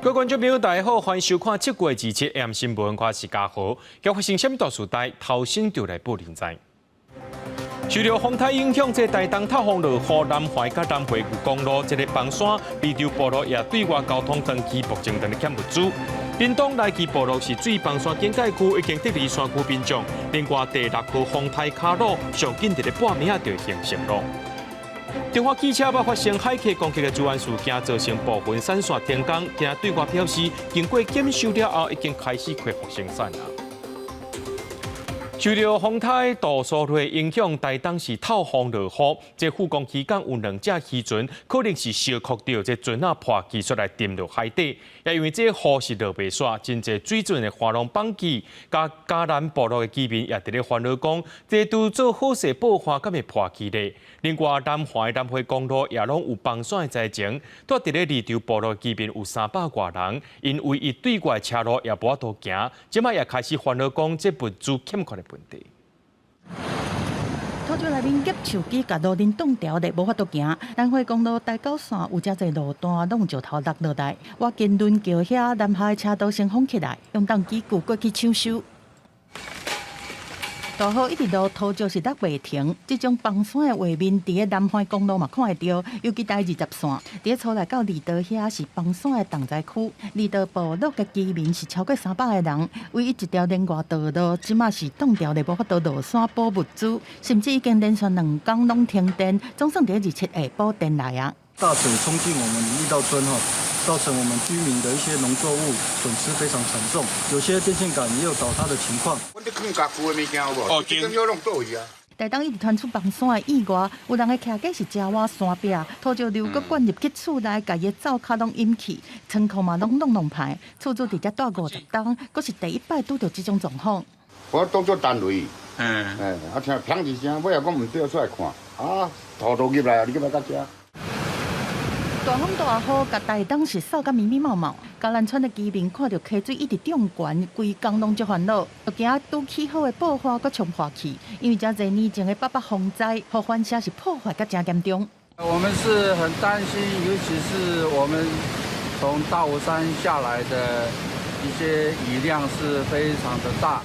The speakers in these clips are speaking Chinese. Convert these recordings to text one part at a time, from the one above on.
各位观众朋友，大家好，欢迎收看7月27 AM 新闻，我是嘉豪。今发生什么大事代？头先就来报连载。受到风台影响，这台东塌方落雨，南怀甲南回旧公路这个崩山，湄洲部落也对外交通长期目前在欠物资。屏东来基部落是水崩山警戒区，已经得离山区边障。另外第6号风台卡路上紧在半暝就形成咯。中华汽车发生海客攻击的罪案事件，造成部分产线停工。今日对外表示，经过检修了后，已经开始恢复生产了。受到风台大数的影响，台东是透风落雨。这复工期间有2只渔船，可能是烧哭到这船啊破技术来沉入海底。也因为这雨是落袂煞，真侪水准的花龙放弃，加嘉南部落的居民也伫咧烦恼讲，这拄做好势爆发，敢会破期咧。另外，南回公路也拢有崩山的灾情，伫咧湄洲部落居民有300多人，因为伊对外车路也无法度行，即摆也开始烦恼讲这物资欠缺的问题。土石内面夹树枝，甲路面挡条的，无法度行。南回公路大高线有真侪路段拢石头落落来，我近轮桥遐南下的车道先封起来，用重机具过去抢修。大雨一直落，土石是落袂停。这种崩山的画面，伫咧南回公路嘛看会到，尤其在20线，伫出来到离岛遐是崩山的重灾区。离岛部落的居民是超过300个人，唯一一条连外道路，即马是冻掉的，无法度落山补物资，甚至已经连续2天拢停电，总算伫27下补电来啊。大水冲进我们李义道村造成我们居民的一些农作物损失非常惨重，有些电线杆也有倒塌的情况。阮咧放家具的物件有无？真要弄倒去啊！台东一直传出崩山的意外，有人的徛架是遮瓦山壁，土石流搁灌入去厝内，家己灶骹拢淹去，仓库嘛拢弄歹。厝主伫遮住50天，阁是第一摆拄到这种状况。我当作单位，听砰一声，尾后我唔对出来看，土都入来啊！你去要到遮？大风大雨，甲台东是扫甲密密麻麻。嘉南村的居民看到溪水一直涨悬，规工拢足烦恼。就惊拄起好的爆发搁冲破去，因为遮侪年前的8八风灾，雨反射是破坏甲真严重。我们是很担心，尤其是我们从大武山下来的一些雨量是非常的大。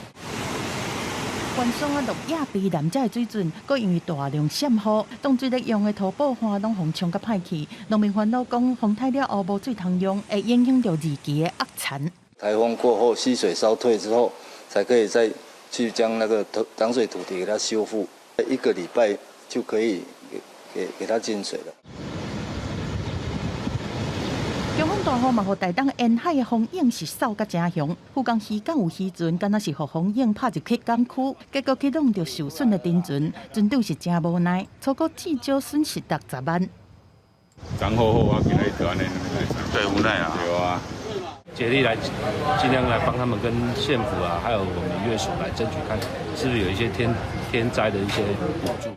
关山啊，落亚比南遮的水准，搁因为大量闪雨，当水咧用的土宝花拢互冲甲歹去。农民烦恼讲，风台了后无水通用，会影响到二期的恶产。台风过后，溪水稍退之后，才可以再去将那个涨水土地给它修复，1个礼拜就可以给它进水了。强风大雨嘛，互台东沿海的风影是扫甲真凶。富冈渔港有渔船，敢若是互风影拍入去港区，结果启动着受损的沉船，船长是真无奈，初估至少损失60万。涨后啊，今日就安尼对，无奈啊。对啊。竭力来，尽量来帮他们跟县府啊，还有我们乐署来争取，看是不是有一些天灾的一些补助。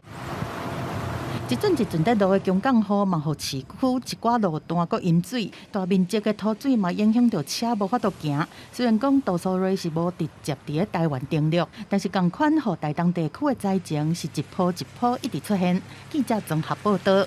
一阵一阵在落的强降雨，嘛，互市区一寡路段搁淹水，大面积的土水嘛影响到车无法度行。虽然讲杜苏芮是无直接伫咧台湾登陆，但是同款互台东地区的灾情是一波一波一直出现。记者综合报道。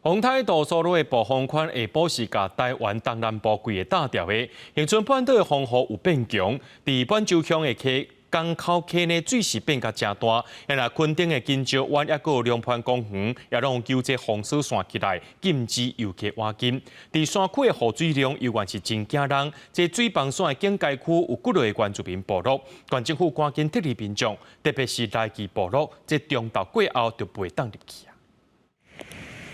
风台杜苏芮的暴风圈下晡是甲台湾东南部规个打掉的，恒春半岛的风雨有变强，伫满洲乡的港口溪呢水势变甲真大，原来垦丁的金蕉湾也阁有两盘公园，也拢纠这封锁线起来，禁止游客挖金。伫山区的雨水量犹原是真惊人，这水崩山的警戒区有几类原住民部落，县政府赶紧撤离民众，特别是来基部落，这中昼过后就袂当入去啊。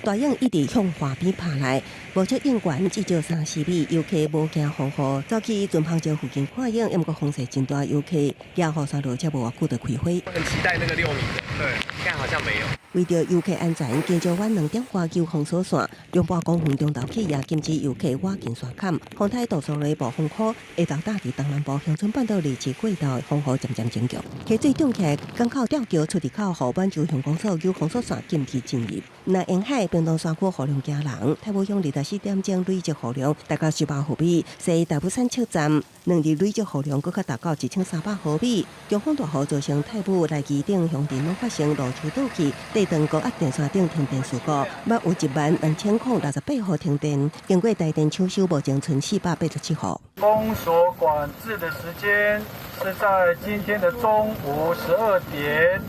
大雁一直向河边爬来，无测应管至少30米，游客无惊风雨，走去准芳桥附近看影，因为风势真大，游客也雨伞落，才无偌久就开花。很期待那个6米的，对，现在好像没有。为着游客安全，金蕉湾2点花球封锁线，两半公园中昼起也禁止游客挖进山坎。风台杜苏芮暴风雨下昼大伫东南部乡村半岛离奇轨道，风雨渐渐增强。溪水涨起来，港口吊桥出入口后半洲乡公所有封锁线禁止进入。那沿海屏东山区雨量惊人，太武乡24点钟累积雨量达到18毫米，西大埔山测站2日累积雨量更较达到1300毫米。强风大雨造成太武、来基等乡镇拢发发生路树倒去、地段高压电线顶停电事故，捌有12068户停电，经过台电抢修，目前剩487户。封锁管制的时间是在今天的中午12点，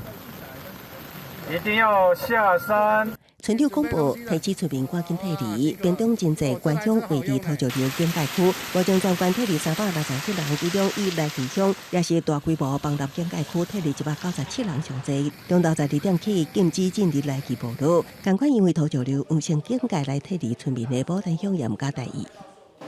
一定要下山。村长公布，提起村民赶紧退离，屏中真济县乡位于土石流警戒区，目前全县退离367人，其中以内溪乡也是大规模放入警戒区，退离197人上济。中昼12点起禁止进入内溪步道，赶快因为土石流完成警戒来退离村民的牡丹乡严加待议。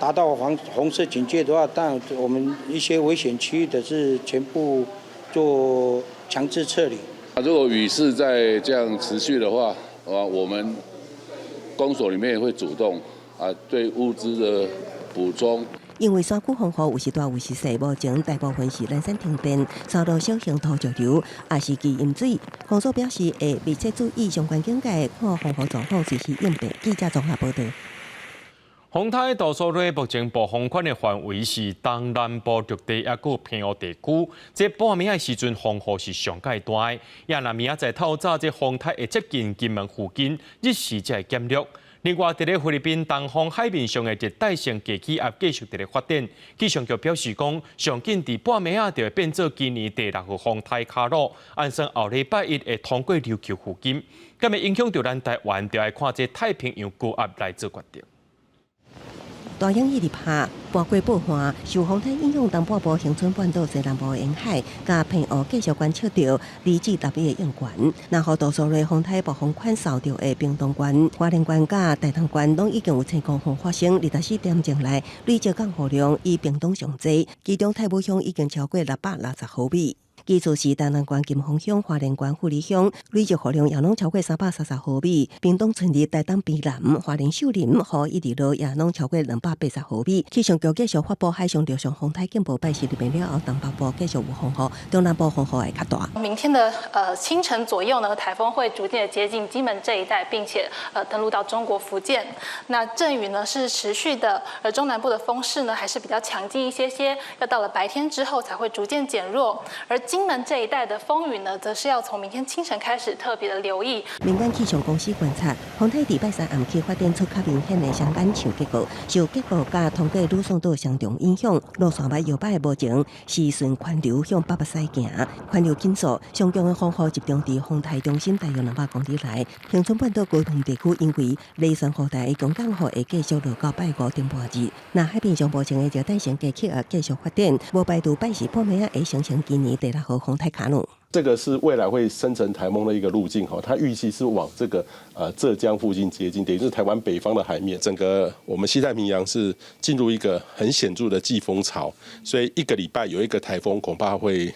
达到红色警戒的话，但我们一些危险区域的是全部做强制撤离。如果雨势再这样持续的话，我们公所里面也会主动对物资的补充。因为山区风雨有时大有时小，目前大部分是连山停电，受到小型土石流，也是其淹水。公所表示会密切注意相关警戒，看风雨状况随时应变。记者综合报道。洪台杜苏芮目前暴风圈的范围是东南部陆地，也有偏湖地区。这半暝的时阵，风雨是上介大的。也若明仔载透早，这风台会接近金门附近，日时才会减弱。另外，伫咧菲律宾东方海面上的热带性低气压继续伫咧发展。气象局表示讲，上紧伫半暝就会变做今年第6号风台卡罗，按算后礼拜1会通过琉球附近。咁会影响到咱台湾，就要看这太平洋高压来做决定。大洋一直拍，半过暴寒，受风台影响，东半部恒春半岛西南部沿海，加偏湖继续观测到2至10米的降悬。然后杜苏芮风台暴风圈受到的屏东县、花莲县、加台东县，拢已经有成功发生24点钟来累积降雨量以屏东上济，其中太武乡已经超过660毫米。其次是台南县金峰乡、花莲县富里乡，累积雨量也拢超过330毫米。屏东村里台东卑南、花莲秀林、雨一直落也拢超过280毫米。气象局继续发布海上陆上风台警报，拜4日暝了后，东北部继续有风雨，中南部风雨会较大。明天的清晨左右呢，台风会逐渐的接近金门这一带，并且登陆到中国福建。那阵雨呢是持续的，而中南部的风势呢还是比较强劲一些，要到了白天之后才会逐渐减弱。而金门这一带的风雨呢，则是要从明天清晨开始特别的留意。民间气象公司观察，风台礼拜3暗起发展出较明显的双眼象结构，受结构甲通过吕宋岛相重影响，路线外摇摆的无情是顺环流向北西行，环流紧缩，上强的风雨集中伫风台中心大约200公里内。恒春半岛高通地区因为雷旋雨带强降雨会继续落到拜5顶半日，那海面上无情的热带性低气压继续发展，无排除拜4半暝会形成今年第6号风台卡努。这个是未来会生成台风的一个路径哈，它预期是往这个浙江附近接近，等于是台湾北方的海面。整个我们西太平洋是进入一个很显著的季风潮，所以1个礼拜有一个台风，恐怕会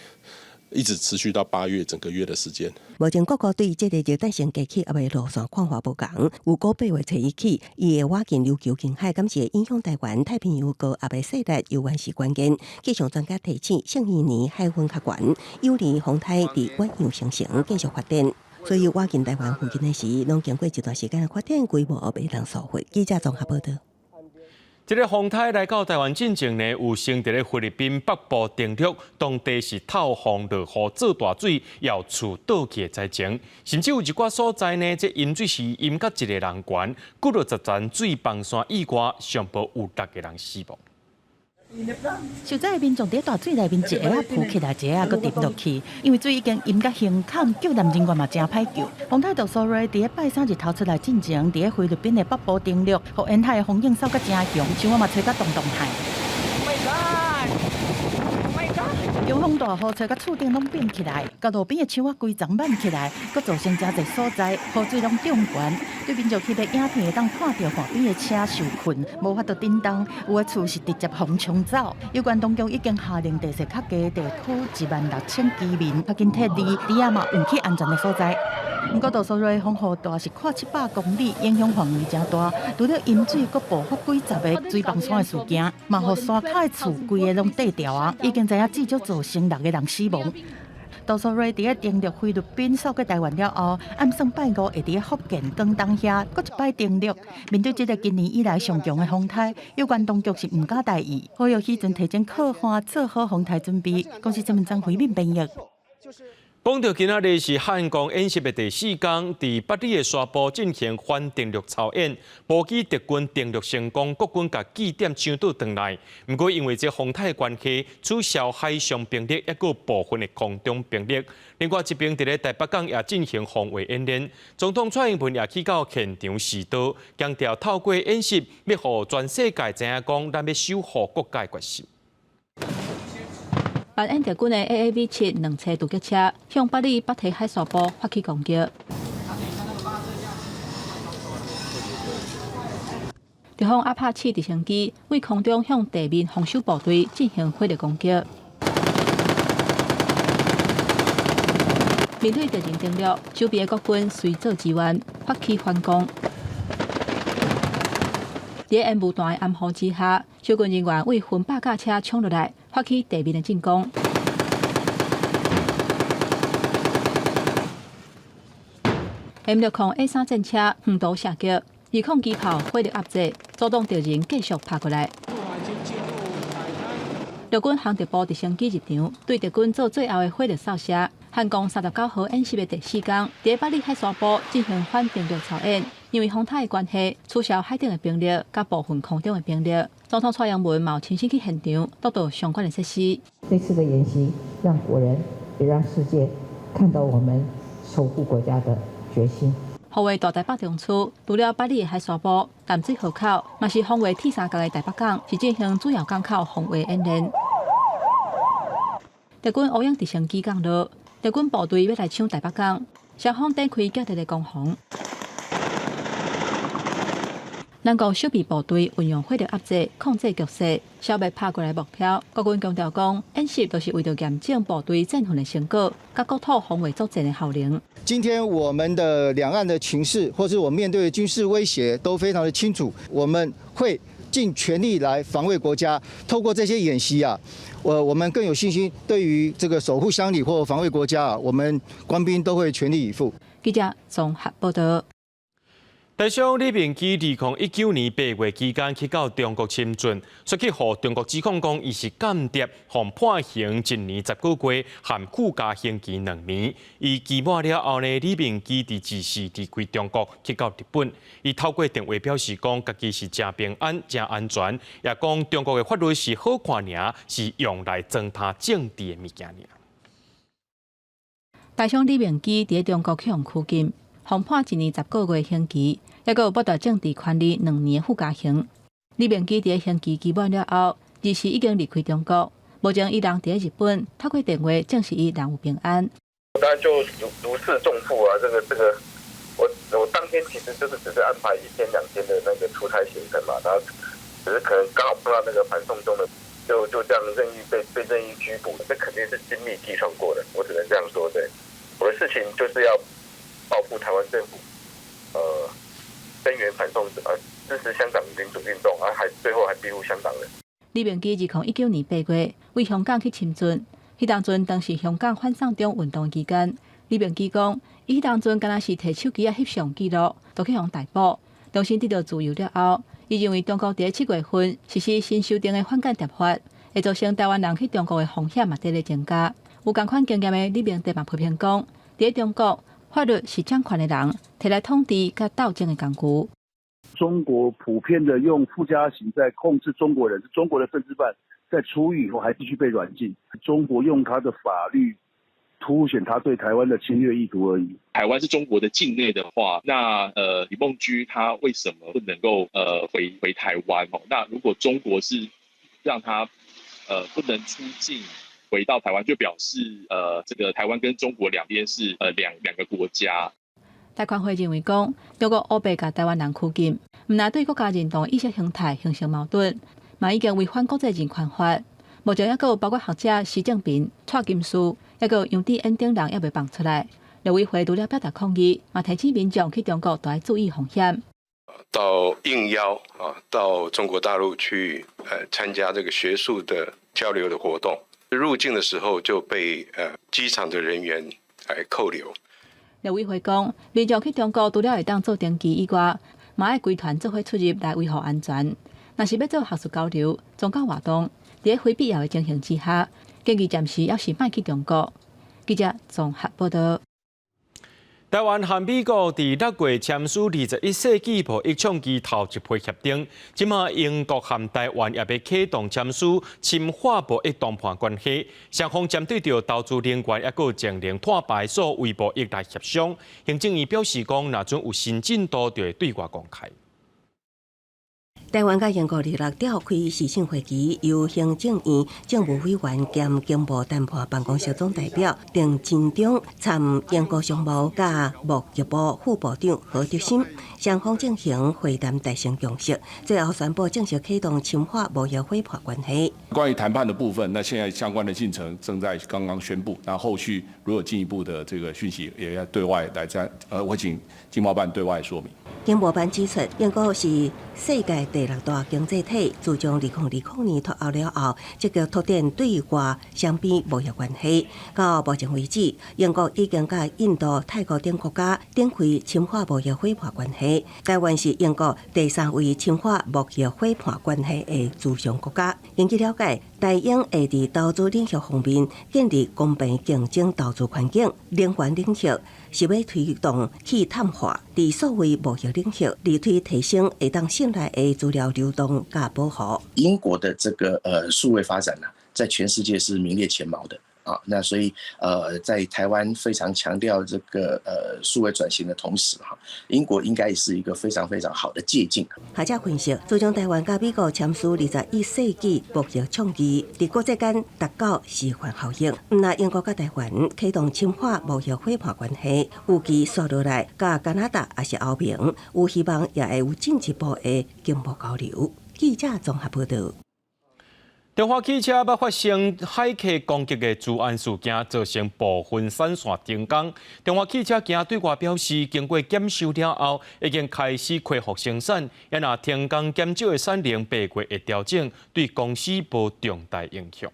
一直持续到8月整个月的时间。目前各国对这个热带性低气压的路线看法不同，有估8月初1起，伊会挖进琉球近海，敢是会影响台湾太平洋高压的势力，尤原是关键。气象专家提醒，像去年海温较悬，有利风台伫远洋形成继续发展。所以挖进台湾附近的时，拢经过一段时间的发展规模未能收回。记者综合报道。这个风台来到台湾进前呢，有先伫咧菲律宾北部登陆，当地是透风落雨做大水，要厝倒去的灾情，甚至有一寡所在呢，这淹水是淹到1个人悬，过了10层水防线以外，上报有6个人死亡。受灾的民众伫大水内面，一下浮起来，一下搁沉落去，因为水已经淹到胸坎，救援人员嘛真歹救。风台杜苏芮伫拜3日头出来进前，伫菲律宾的北部登陆，互沿海的风景扫甲真强，像我嘛吹甲动海。强风大雨吹甲厝顶拢变起来，甲路边的树仔规丛挽起来，搁造成真侪所在雨水拢涨悬。对民众翕的影片会当看到岸边的车受困，无法度震动，有的厝是直接风冲走。有关当局已经下令地势较低地区16000居民赶紧撤离，伫遐嘛运去安全的所在。不过杜苏芮风雨大是跨700公里，影响范围真大。除了淹水，搁爆发几十个水崩山的事件，嘛互山脚的厝规个拢跌掉啊！已经知影至少造成6个人死亡。杜苏芮伫咧登陆菲律宾扫过台湾了后，暗算拜5会伫咧福建广东遐搁一摆登陆。面对这个今年以来上强的风台，有关当局是唔敢大意，呼吁时阵提前靠岸，做好风台准备。公司新闻张回面编译。讲到今仔日是汉光演习的第4天，伫北里的沙坡进行反登陆操演，波基敌军登陆成功，国军甲据点抢倒转来。不过因为这风台关系，取消海上兵力，也有部分的空中兵力。另外一边伫咧台北港也进行防卫演练，总统蔡英文也去到现场视导，强调透过演习，要互全世界知影讲，咱要守护国家决心。扮演敌军的 AAV7 2车突击车向北里北堤海沙坡发起攻击。敌方阿帕奇直升机为空中向地面防守部队进行火力攻击。面对敌人登陆，守备的国军随做支援，发起反攻。在烟雾弹的暗号之下，守军人员为分8架车冲落来，发起地面的进攻。M6控 A3战车远途射击，2控机炮火力压制，阻挡敌人继续爬过来。陆军航特部直升机入场，对敌军做最后的火力扫射。汉光39号演习的第4天，在北里海沙坡进行反登陆操演。因为风台的关系，取消海顶的兵力，甲部分空中的兵力。总统蔡英文嘛亲身去现场，督导相关的设施。这次的演习让国人也让世界看到我们守护国家的决心。护卫大台北中区，除了北里的海沙坡、淡水河口，嘛是防卫铁三角的台北港，是进行主要港口防卫演练。敌军乌鹰直升机降落，敌军部队要来抢台北港，双方展开激烈的攻防。咱国守备部队运用火力压制，控制局势，消灭拍过来目标。国军强调讲，演习都是为了验证部队战训的成果，甲国土防卫作战的效能。今天我们的两岸的情势，或是我面对的军事威胁，都非常的清楚。我们会尽全力来防卫国家。透过这些演习啊，我们更有信心，对于这个守护乡里或防卫国家啊，我们官兵都会全力以赴。记者综合报道。台商李明基2019年8月期间去到中国深圳，说去互中国指控讲伊是间谍，互判刑1年10个月，含附加刑期2年。伊期满了后呢，李明基伫自视离开中国去到日本。伊透过电话表示讲，家己是真平安、真安全，也讲中国的法律是好看尔，是用来糟蹋政治的物件尔。台商李明基伫中国去互拘禁。互判1年10个月刑期，也有剥夺政治权利2年附加刑。李明基伫刑期期满了后，自时已经离开中国。目前伊人伫日本，透过电话证实伊人有平安。当然就如释重负啊！这个，我当天其实只是安排1天2天的那个出差行程嘛，然后只是可能刚好碰到那个反送中的，就这样被任意拘捕，这肯定是精密计算过的，我只能这样说。对，我的事情就是要报复台湾政府，声援反送支持香港民主运动，最后还庇护香港人。李明基2019年8月为香港去深圳，迄当阵当时香港反送中运动期间，李明基讲，伊迄当阵敢若是摕手机翕相记录，就去互逮捕。重新得到自由了后，伊认为中国伫7月份实施新修订的反间谍法，会造成台湾人去中国的风险嘛得咧增加。有同款经验的李明基嘛批评讲，伫中国法律是掌权的人摕来统治甲斗争的工具。中国普遍的用附加刑在控制中国人，中国的政治犯在出狱以后还继续被软禁。中国用他的法律凸显他对台湾的侵略意图而已。台湾是中国的境内的话，那李孟居他为什么不能够回台湾？那如果中国是让他不能出境回到台湾，就表示这个台湾跟中国两边是两个国家。台管会认为讲，中国乌白甲台湾人拘禁，唔但对国家认同意识形态形成矛盾，嘛已经违反国际人权法。目前还有包括学者施正平、蔡金书，还有杨迪恩等人也未放出来。陆委会除了表达抗议，嘛提醒民众去中国都要注意风险。到应邀到中国大陆去参加这个学术的交流的活动，入境的时候就被机场的人员来扣留。陆委会讲，民众去中国除了会当做登记以外，嘛要规团做伙出入来维护安全。若是要做学术交流、宗教活动，在非必要的情形之下，建议暂时要是莫去中国。记者综合报道。台湾和美国伫6月签署21世纪贸易倡议头一批协定，即马英国和台湾也要启动签署深化贸易谈判关系。双方针对着投资人员也个前令破败所谓贸易来协商。行政院表示讲，若准有新进度，就会对外公开。台湾甲英国26召开视讯会议，由行政院政务委员兼经贸谈判办公室总代表郑金忠参英国商务甲贸易部副部长何德新，双方进行会谈达成共识，最后宣布正式启动深化贸易伙伴关系。关于谈判的部分，那现在相关的进程正在刚刚宣布，那后续如果进一步的这个讯息，也要对外来我请经贸办对外说明。经贸办指出，英国是世界第6大经济体，自从2020年脱欧了后，积极拓展对外双边贸易关系。到目前为止，英国已经甲印度、泰国等国家展开深化贸易伙伴关系。台湾是英国第3位深化贸易伙伴关系的主商国家。根据了解，台英会伫投资领域方面建立公平竞争投资环境，能源领域是要推动去碳化，伫所谓贸易领域力推提升会当信赖的资料流动甲保护。英国的这个数位发展呢，在全世界是名列前茅的。那所以在台湾非常强调这个数位转型的同时英国应该是一个非常非常好的借鉴。学者分析，自从台湾甲美国签署21世纪贸易倡议，伫国际间达到示范效应。那英国甲台湾启动深化贸易伙伴关系，预计续落来，甲加拿大也是欧盟，有希望也会有进一步的经贸交流。记者综合报道。中华汽车要发生海客攻击的治安事件，造成部分产线停工。中华汽车今对外表示，经过检修了后，已经开始恢复生产。也若停工减少的产能8月会调整，对公司无重大影响。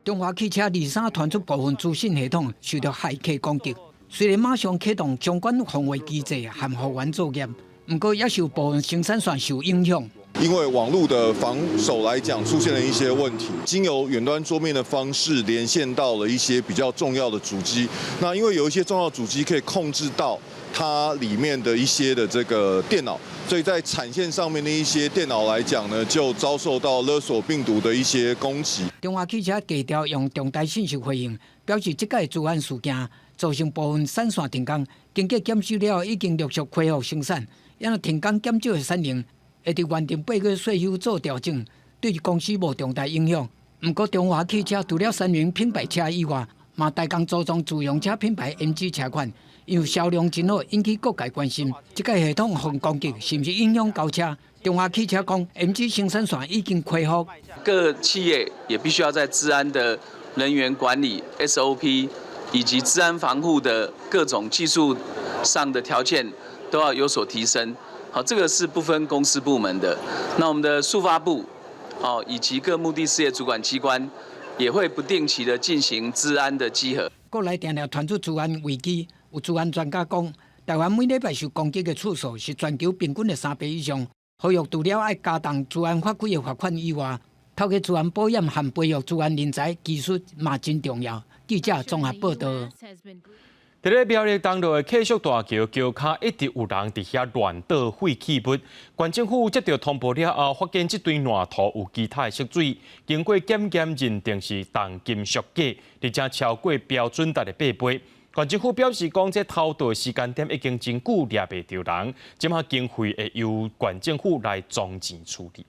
中华汽车23传出部分资讯系统受到骇客攻击，虽然马上启动相关防卫机制和复原作业，不过也受部分生产线受影响。因为网络的防守来讲出现了一些问题，经由远端桌面的方式连线到了一些比较重要的主机。那因为有一些重要主机可以控制到它里面的一些的这个电脑，所以在产线上面的一些电脑来讲呢，就遭受到勒索病毒的一些攻击。中华汽车低调用重大信息回应，表示这届治安事件造成部分产线停工，经过检修了已经陆续恢复生产，因为停工减少的产能。会伫原定8月税收做调整，对公司无重大影响。不过，中华汽车除了3名品牌车以外，嘛大量组装自用车品牌 MG 车款，因为销量真好，引起各界关心。这个系统防攻击是不是影响交车？中华汽车讲 ，MG 生产线已经恢复。各企业也必须要在治安的人员管理 SOP 以及治安防护的各种技术上的条件都要有所提升。好，这个是不分公司部门的。那我们的速发部，以及各目的事业主管机关，也会不定期的进行治安的稽核。国内常常传出治安危机，有治安专家讲，台湾每礼拜受攻击的次数是全球平均的3倍以上。呼吁除了爱加重治安法规的罚款以外，透过治安保险和培育治安人才技术嘛真重要。记者综合报道。伫咧苗栗东路的客属大桥桥骹一直有人伫遐乱倒废弃物，县政府接到通报了后，发现这堆烂土有其他的色水，经过检验认定是重金属镉，而且超过标准值的8倍。县政府表示讲，这偷盗时间点已经真久抓袂着人，即马经费会由县政府来装钱处理。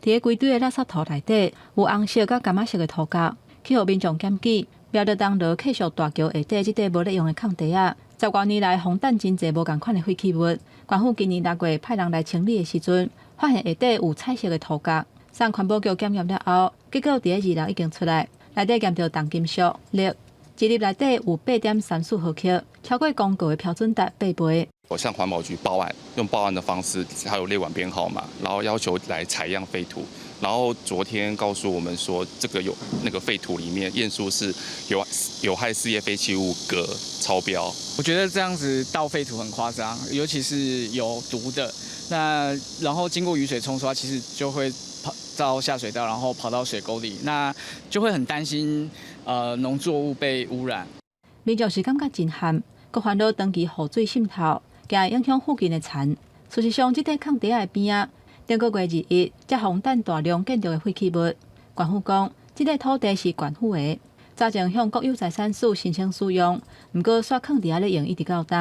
伫规堆的垃圾土内底有红色甲柑仔色的土角，去互民众检举。苗栗东路客属大桥下底即块无咧用的空地啊，10多年来风弹真侪无共款的废弃物。县府今年6月派人来清理的时阵，发现下底有彩色的土角。送环保局检验了后，结果第2日已经出来，内底验到重金属镉，一粒内底有8.34毫克，超过公告的标准值8倍。我向环保局报案，用报案的方式，还有列管编号码，然后要求来采样废土。然后昨天告诉我们说，这个有那个废土里面验出是有害事业废弃物镉超标。我觉得这样子倒废土很夸张，尤其是有毒的。那然后经过雨水冲刷，其实就会造下水道，然后跑到水沟里，那就会很担心农作物被污染。民众是感觉震撼，佮烦恼长期雨水渗透，加影响附近的田。事实上，这块空地的边啊，顶个月2日才洪弹大量建筑的废弃物。县府讲，这块土地是县府的，早前向国有财产署申请使用，不过煞空地咧用一直到今。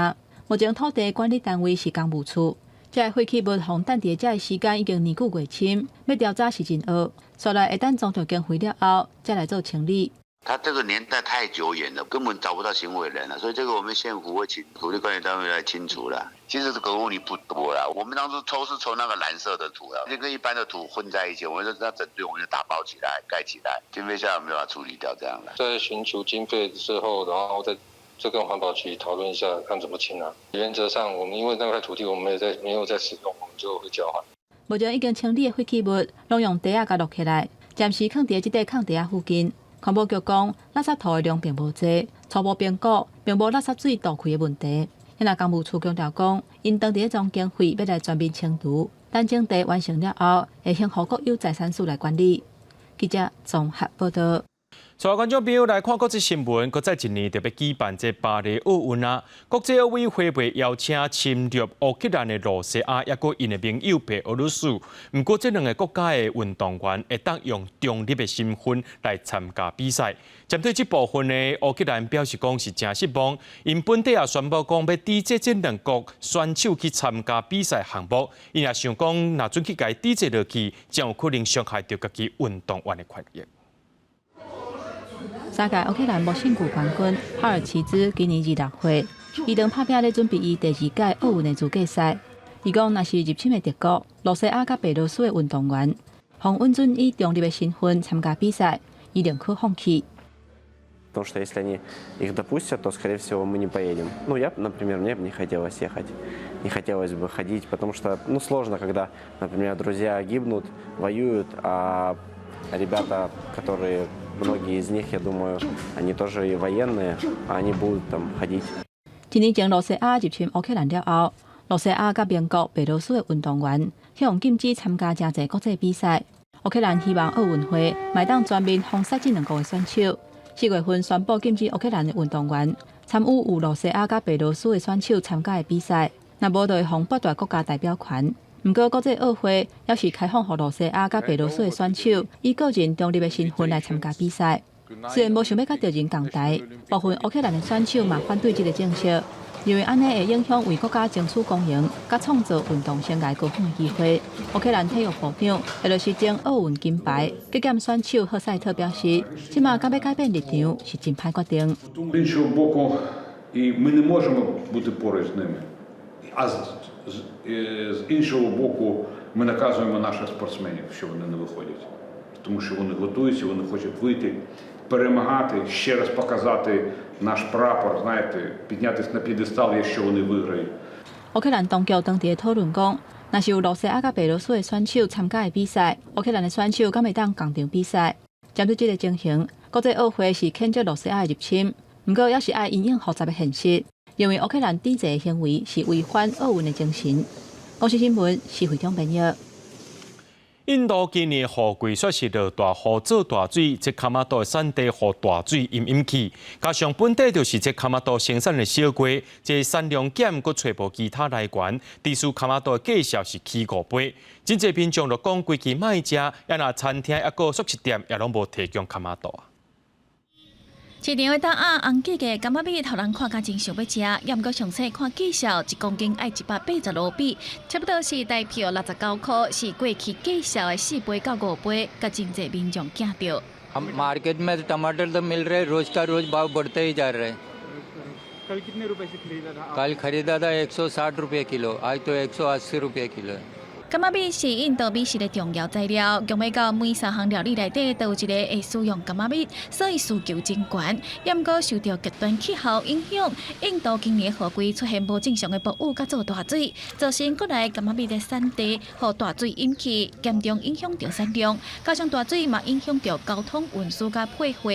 目前土地管理单位是工务处。这废弃物洪弹伫遮的时间已经年久月深，要调查是真恶。所来会等总条经费了后，再来做清理。他这个年代太久远了，根本找不到行为人了，所以这个我们县府会请土地管理单位来清除了。其实这个问题不多啦，我们当初抽是抽那个蓝色的土了，就跟一般的土混在一起，我们就那整堆我们就打包起来盖起来，经费下来没办法处理掉这样的。在寻求经费之后，然后再跟环保局讨论一下，看怎么清啊。原则上，我们因为那块土地我们没有在使用，我们就会交还。目前已经清理的废弃物，拢用地甲落起来，暂时放伫这块空地附近。环保局讲，垃圾土的量并无多，初步评估并无垃圾水倒开的问题。因工务处强调讲，因当地种经费要来全面清除，等整地完成了后，会向国有财产署来管理。记者综合报道。所有观众朋友来看国际新闻，搁在一年特别举办这巴黎奥运啊！国际奥委会被邀请侵入乌克兰的罗西亚，也搁因的盟友白俄罗斯。不过，这两个国家的运动员会当用中立的身份来参加比赛。针对这部分呢，乌克兰表示讲是真失望，因本地也宣布讲要抵制这两国选手去参加比赛项目，因也想讲，若准去甲伊抵制落去，将有可能伤害到家己运动员的权益。三届乌克兰木姓举冠军哈尔奇兹今年26岁，伊当拍拼咧准备伊第2届奥运的资格赛。伊讲，若是入侵的德国、罗西亚甲白罗斯的运动员，洪允准以中立的身份参加比赛，伊宁可放弃。Потому что если они их допустят, то, скорее всего, мы не поедем. Ну, например, мне бы не хотелось ехать. Не хотелось бы ходить, потому что, сложно, когда, например, друзья гибнут, воюют, а ребята, которые, многие из них, я думаю, они тоже и военные, а они будут там ходить. 1年前，罗西亚入侵乌克兰了后，罗西亚甲盟国白罗斯的运动员向禁止参加真侪国际比赛。乌克兰希望奥运会卖当全面封杀这两国的选手。4月份宣布禁止乌克兰的运动员参与有罗西亚甲白罗斯的选手参加的比赛，若无就会互剥夺国家代表权。不过，国际奥会也是开放予罗西亚甲白罗斯的选手以个人中立的身份来参加比赛。虽然无想要甲着人共台，部分乌克兰的选手嘛反对这个政策，因为安尼会影响为国家争取公平，甲创造运动生涯高峰的机会。乌克兰体育部长俄罗斯争奥运金牌击剑选手赫塞特表示，即马敢要改变立场是真歹决定。З іншого боку, і ми не можемо бути поруч з ними. А з іншого боку, ми наказуємо наших спортсменів, що вони не виходять, тому що вони готуються, вони хочуть вийти, перемагати, ще раз показати наш прапор, знаєте, піднятися на п'єдестал, якщо вони виграють. 乌克兰当局当地讨论讲，若是有罗西亚甲白罗斯的选手参加的比赛，乌克兰的选手敢会当共场比赛？针对这个情形，国际奥会是谴责罗西亚的入侵，不过也是爱因应复杂的现实，认为乌克兰抵制的行为是违反奥运的精神。公司新闻是会长编译。印度今年雨季确实落大雨做大水，这卡马多的产地和大水引起，加上本地就是这卡马多生产的小鸡，这产量减，佮找无其他来源，致使卡马多的价销是起5倍。真侪民众就讲，规期卖食，也那餐厅也个熟食店也拢无提供卡马多。市场的档啊，红记嘅柑仔米，互人看甲真想要食，也毋过详细看介绍，1公斤爱180卢比，差不多是台票69块，是过去介绍的4倍到5倍，甲真侪民众惊到。हम मार्केट में टमाटर तो मिल रहे रोज का रोज भाव बढ़ते ही जा रहे। कल कितने रुपए से खरीदा था? कल खरीदा था 160 रुपये किलो, आज तो 180 रुपये किलो। 柑仔米是印度美食的重要材料，用要到每3项料理内底都有一个会使用柑仔米，所以需求真悬。也毋过受到极端气候影响，印度今年雨季出现无正常的暴雨，甲做大水，造成国内柑仔米的产地和大水引起，严重影响到产量。加上大水嘛影响到交通运输甲配货。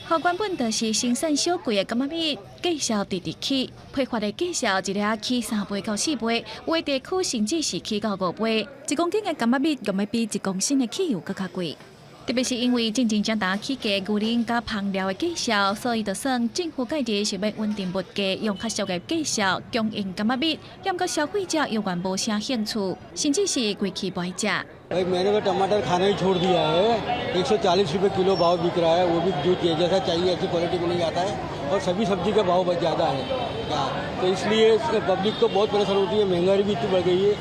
后原本就是生产小贵的柑仔蜜，介绍直起，批发的介绍一粒起3倍到4倍，有的地区甚至是起到5倍。1公斤的柑仔蜜用要比1公升的起油更加贵。特别是因为进前将打起价牛奶加香料的介绍，所以就算政府介入是要稳定物价，用较俗的介绍供应柑仔蜜，但个消费者又完无啥兴趣，甚至是贵起不爱食。मैंने तो टमाटर खाना ही छोड़ दिया है। 140 रुपए किलो भाव बिक रहा है, वो भी जो जैसा चाहिए ऐसी क्वालिटी में नहीं आता है और सभी सब्जी का भाव बहुत ज़्यादा है। तो इसलिए पब्लिक तो बहुत परेशान होती है, महंगाई भी इतनी बढ़ गई है।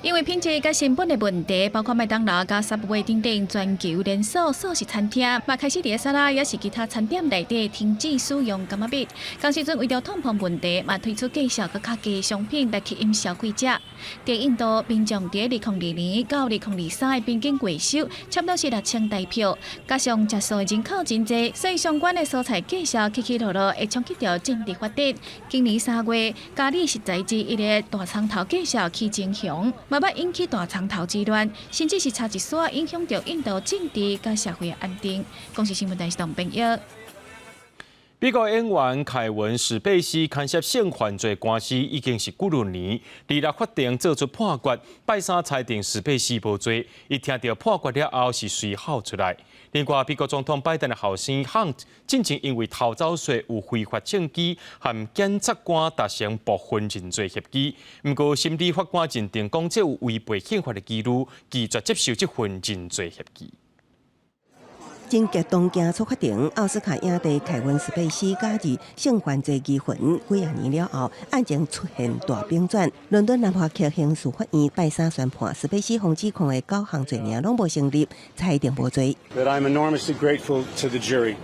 因为品质甲成本的问题，包括麦当劳甲Subway等等全球连锁素食餐厅，嘛开始伫沙拉也是其他餐点内底停止使用柑仔蜜。同时阵为着通膨问题，嘛推出介绍佮较低商品来吸引消费者。伫印度，民众伫2002年到2023的边境过收差不多是6000台票，加上食素的人口真济，所以相关的蔬菜介绍起起落落会冲击到政治发展。今年3月，嘉义实在之一个大葱头介绍去增强。嘛要引起大葱头之乱，甚至是差一撮影响到印度政治甲社会的安定。公司新闻台是董朋友。美国演员凯文·史贝西牵涉性犯罪官司已经是几多年，二日法庭做出判决，拜三裁定史贝西无罪。伊听到判决了后是随后出来。另外，美国总统拜登的后生 Hunt 进前因为偷走税有非法证据，和检察官达成部分认罪协议。不过，审理法官认定讲这有违背宪法的纪律，拒绝接受这份认罪协议。正激动行出法庭，奥斯卡影帝凯文·史贝西假日性犯罪疑云几啊年了后，案情出现大变转。伦敦南华区刑事法院拜三宣判，史贝西控指控的9项罪名拢无成立，裁定无罪。That I'm enormously grateful to the jury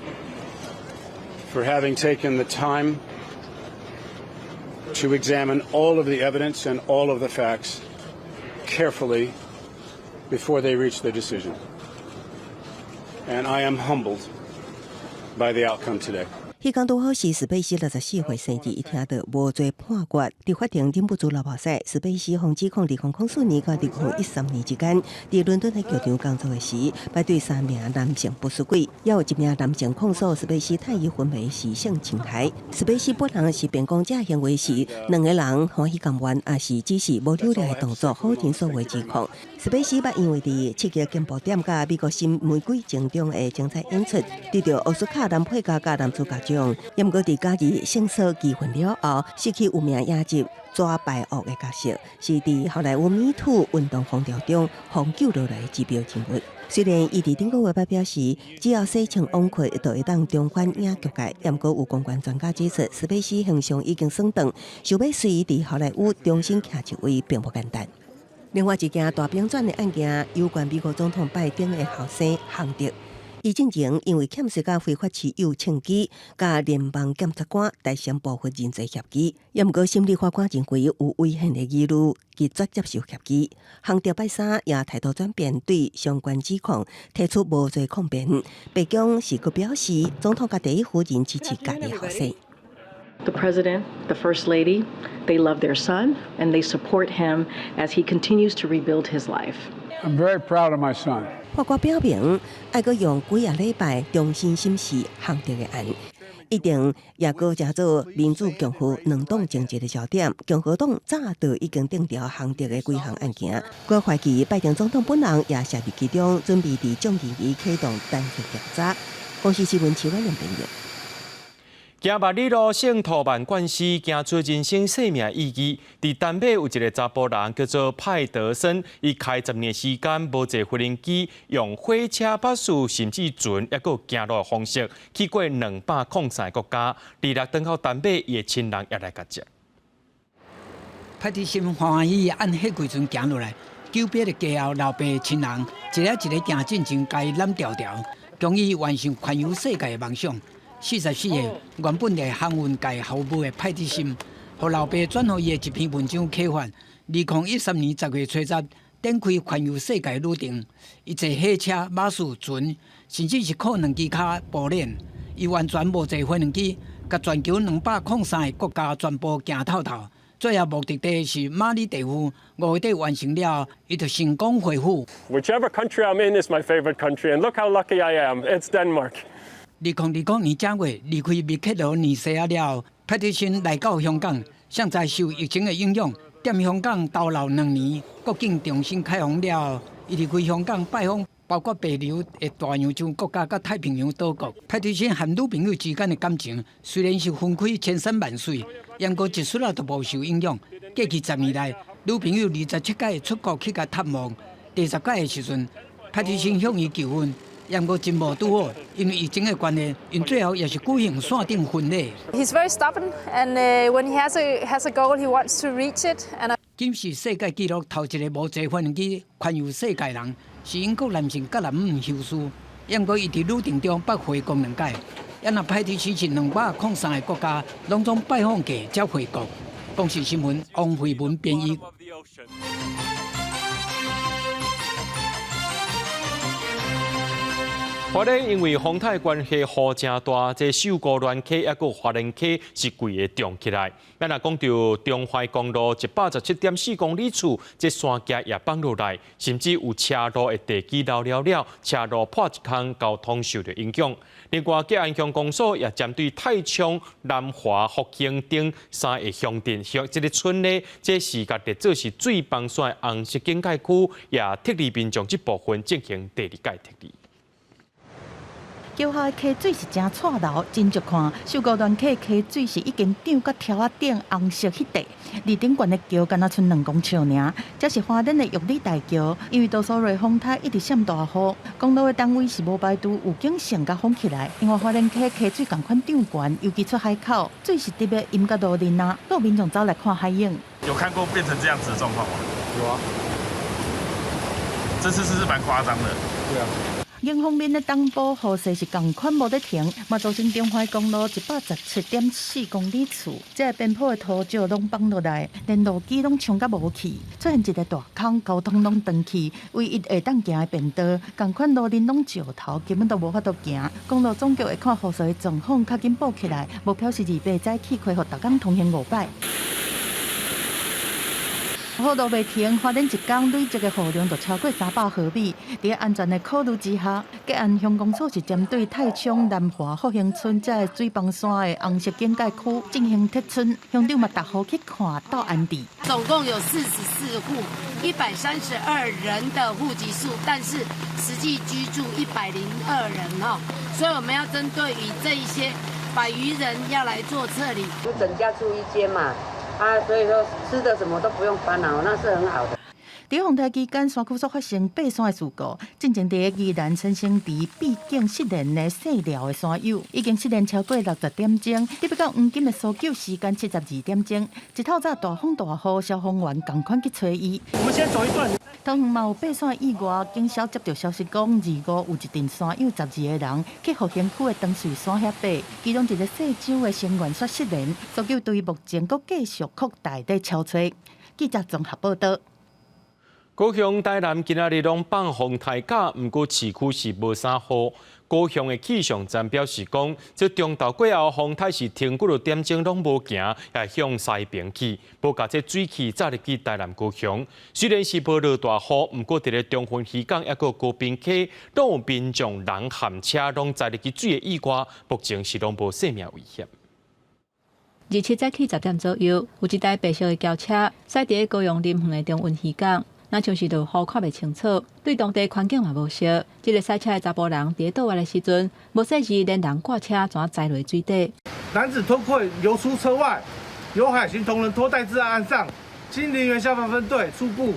for having taken the time to examine all of the evidence and all of the facts carefully before they reach their decision. And I am humbled by the outcome today. 迄天拄好是史贝西64岁生日，伊听到无罪判决，伫法庭忍不住流目屎。史贝西控指控2004年到2013年之间，伫伦敦的剧场工作的时，排对3名男性不出轨，也有1名男性控诉史贝西太伊婚为是性侵害。史贝西本人是辩讲这行为时，两个人欢喜甘愿，也是只是无流利的动作，否认所有指控。史贝西捌因为伫刺激进步点甲美国新玫瑰奖中的精彩演出，得到奥斯卡男配角甲男主角奖。也毋过伫假日胜诉期份了后，失去有名影集抓败恶的角色，是伫好莱坞Me Too运动风潮中长久落来的指标人物。虽然伊伫顶个月表示，只要洗清枉亏，就会当重返影剧界，也毋过有公关专家指出，史贝西形象已经算长，想要随伊伫好莱坞重新徛一位，并不简单。另外一件大变转的案件，有关美国总统拜登的后生亨特。伊进前因为欠税甲非法持有枪支，甲联邦检察官达成部分认罪协议，也毋过审理法官认为有违宪的疑虑，拒绝接受协议。亨特拜三也态度转变，对相关指控提出无罪抗辩。白宫是佮表示，总统甲第一夫人支持家己后生。The president, the first lady, they love their son and they support him as he continues to rebuild his life. I'm very proud of my son. 法官表明，爱阁用几啊礼拜重新审视亨特的案，一定也阁加做民主共和两党争执的焦点。共和党早就已经定调亨特的几项案件，我怀疑拜登总统本人也涉入其中，准备伫众议院启动单独调查。公司新闻台湾两朋友。今捌你路性托办官司，惊出人生性命意义。伫丹北有一个查甫人叫做派德森，伊开10年时间无坐无人机，用火车、巴士甚至船，抑个行路的方式，去过203个国家。2日登到丹北，伊的亲人也来甲接。派德森欢喜按迄几阵行落来，久别的家后老爸亲人，一个一个行进前，家己揽条条，终于完成环游世界的梦想。44岁，原本是航运界后母的派德森，互老爸转予伊的一篇文章启发。2013年10月初10，展开环游世界旅程。伊坐火车、巴士、船，甚至是靠2支脚步练。伊完全无坐飞行机，甲全球203个国家全部行透透。最后目的地是马尔地夫，5月底完成了，伊就成功回府。Whichever country I'm in is my favorite country, and look how lucky I am. It's Denmark. 2020年正月离开密克罗尼西亚了，派迪逊来到香港，现在受疫情的影响，在香港逗留2年，国境重新开放了，伊离开香港拜访包括北流的大洋洲国家、甲太平洋岛国。派迪逊和女朋友之间的感情虽然是分开千山万水，不过一丝都无受影响。过去10年来，女朋友27届出国去甲探望，第10届的时阵，派迪逊向伊求婚。不过真无拄好，因为疫情的关系，因最后也是举行线顶婚礼。He's very stubborn, and when he has a goal, he wants to reach it. And 今是世界纪录头一个无坐飞机环游世界人，是英国男性甲男唔休书。不过伊伫旅程中捌回国2届，也那派迪逊是203个国家拢总拜访过才回国。公视新闻王慧文编译。花莲因为风台关系，雨真大，这首高乱溪也个花莲溪是规个涨起来。咱若讲到中华公路117.4公里处，这山架也放落来，甚至有车路的地基漏了，车路破一空，交通受到影响。另外，吉安乡公所也针对太冲、南华、福兴等3个乡镇，这个村呢，这是甲列做是最防线红色警戒区，也撤离民众这部分进行第2届撤离。桥下的溪水是真错流，真足看。秀高段溪溪水是已经涨到条仔顶红色迄块，离顶悬的桥敢若剩2公尺尔。这是花莲的玉里大桥，因为多数瑞风台一直闪大雨，公路的单位是无排除有警线甲封起来。因为花莲溪溪水同款涨悬，尤其出海口，水是特别淹到路面啊，有民众走来看海影。有看过变成这样子的状况吗？有啊，这次是蛮夸张的。对啊。迎风面的东部雨势是同款无得停，嘛造成中华公路117.4公里处，这边坡的土石拢放落来，连路基拢冲甲无去，出现一个大坑，交通拢断去，唯一会当行的便道，同款路面拢石头，根本都无法度行。公路总局会看雨势的状况，较紧补起来，目标是28早起开，互逐工通行5摆。雨路未停，花莲一天累积的雨量就超过300毫米。在安全的考虑之下，吉安乡公所是针对太冲、南华、福兴村这水崩山的红色警戒区进行撤村，乡长嘛，逐户去看到安置。总共有44户，132人的户籍数，但是实际居住102人哈，所以我们要针对于这一些100余人要来做撤离，就整家住一间嘛。所以说吃的什么都不用烦恼，那是很好的。在风台期间，山区所发生爬山的事故，进前在宜兰陈升池毕竟失联的细寮的山友，已经失联超过60点钟，特别到黄金的搜救时间72点钟。一透早大风大雨，消防员赶快去找伊。我们先走一段。桃园嘛有爬山以外，警消接到消息讲，25有一阵山友12个人去福兴区的长穗山遐爬，其中一个细洲的成员却失联，搜救队目前阁继续扩大在敲找。记者综合报道。高雄台南今仔日拢放风台假，不过市区是无啥雨。高雄的气象站表示讲，这中昼过后，风台是停几落点钟拢无行，也向西边去，无甲这水汽早入去台南高雄。虽然是无落大雨，不过伫咧中分渔港抑个高滨溪，拢有民众人含车拢载入去水的意外，目前是拢无生命危险。27早起10点左右，有一台白色的轿车驶伫高雄林园的中运渔港。那像是着雨看袂清楚，对当地环境嘛无熟。这个赛车的查甫人伫倒弯的时阵，无细时连人挂车全栽落水底。男子脱困游出车外，由海巡同仁拖带至岸上，经林园消防分队初步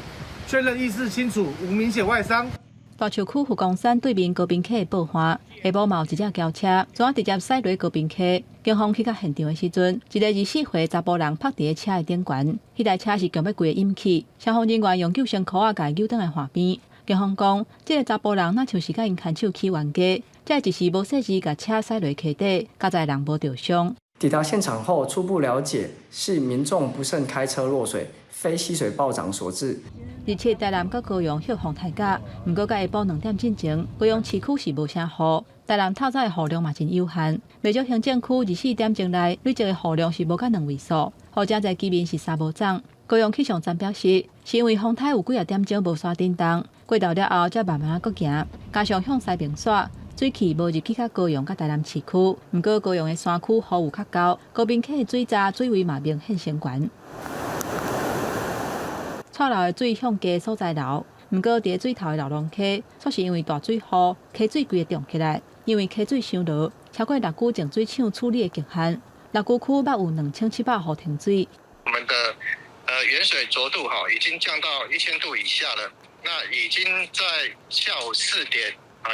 确认意识清楚，无明显外伤。大树区富冈山对面高滨溪的爆发，下晡嘛有一只轿车，全直接驶落高滨溪。警方去到现场的时阵，一个24岁查甫人趴伫个车的顶悬，迄台车是强要规个淹起，消防人员用救生裤啊，甲伊救倒来岸边。警方讲，这个查甫人那像是甲因牵手起冤家，这一时无细时甲车驶落溪底，加载人无受伤。抵达现场后，初步了解是民众不慎开车落水，非溪水暴涨所致。而且台南甲高雄歇风台假，不过甲下晡2点进前，高雄市区是无啥雨。台南透早的雨量嘛真有限，未少行政区24点钟内累积的雨量是无甲2位数，雨正在基面是3无涨。高雄气象站表示，是因为风台有几啊点钟无刷震动，过道了后才慢慢搁行，加上向西边刷，水汽无入去到高雄甲台南市区，毋过高雄的山区雨有较高，高屏溪的水闸水位嘛明显升悬。错流的水向低所在流，毋过伫水头的流浪溪，却是因为大水雨，溪水规个涨起来，因为溪水伤落，超过6股净水厂处理的极限。6股区目有2700户停水。我们的原水浊度已经降到1000度以下了，那已经在下午4点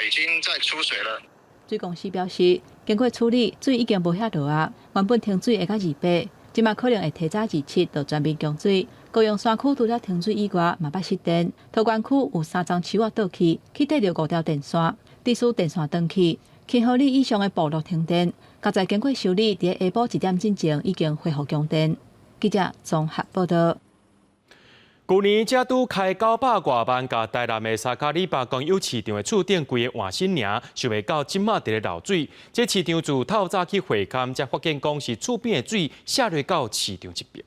已经在出水了。水公司表示，经过处理，水已经无遐落啊，原本停水会到200，即马可能会提早27到全面供水。高雄山区除了停水以外，嘛捌失电。桃园区有3丛树仔倒去，去跌着5条电线，致使电线断去，7毫里以上的部落停电。刚才经过修理，伫下晡1点钟前已经恢复供电。记者综合报道。去年才拄开900多万，甲台南的沙卡里巴公有市场的厝顶规个换新娘，想袂到即马伫咧漏水。这市场自透早去会勘，才发现讲是厝边的水下落到市场这边。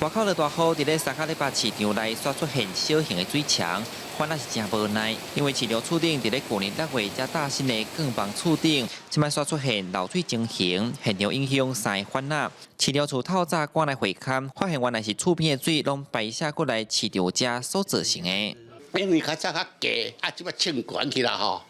外口落大雨，伫咧沙卡里巴市场内刷出现小型的水墙，反而是真无奈，因为市场厝顶伫咧去年6月才搭新的钢棒厝顶，即摆刷出现漏水情形，现场影响3个反啊。市场处透早赶来会勘，发现原来是厝边的水拢排下过来市场遮所造成的。因为较早较低，即摆冲悬去啦